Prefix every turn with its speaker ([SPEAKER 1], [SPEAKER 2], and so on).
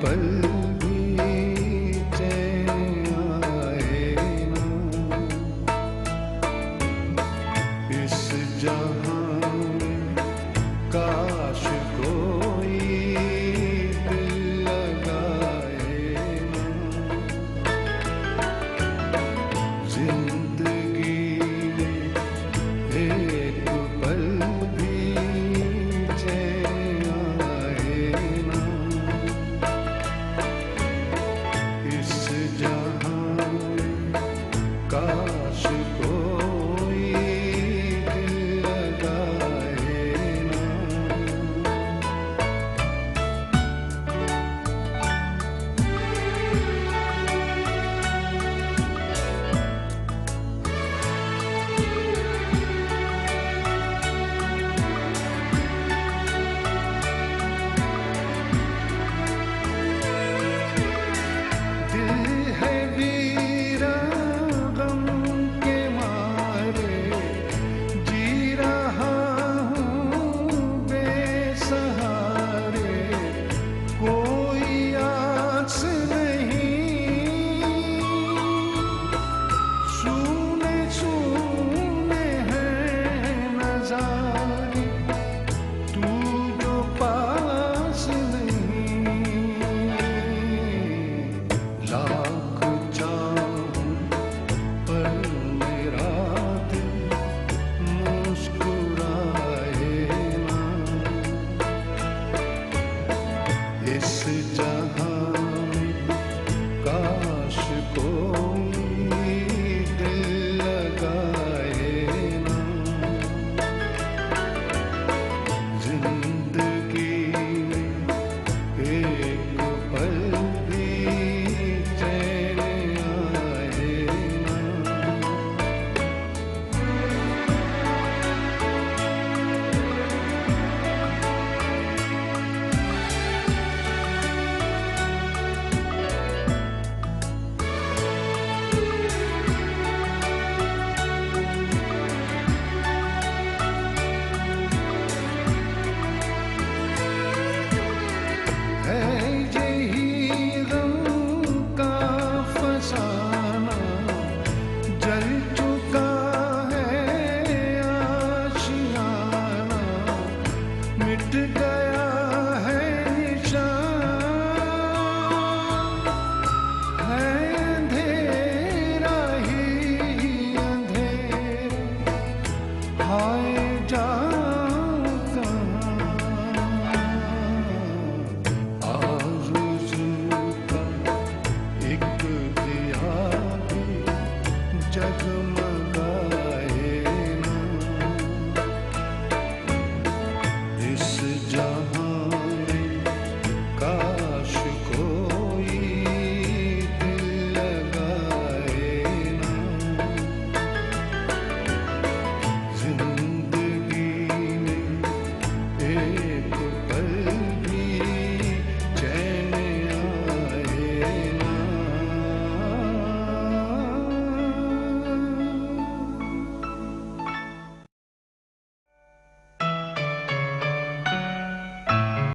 [SPEAKER 1] पल भी चैन आए ना। इस जहां में काश कोई दिल लगाए ना। जिंदगी में एक पल भी चैन आए ना। इस जहां में काश कोई दिल लगाए ना। दिल है वीरा गम के मारे, जी रहा हूँ बेसहारे। कोई आस नहीं, सूने सूने हैं नजारे। तू जो पास नहीं, लाख चाहूं पर मेरा दिल मुस्कुराए ना। इस जहां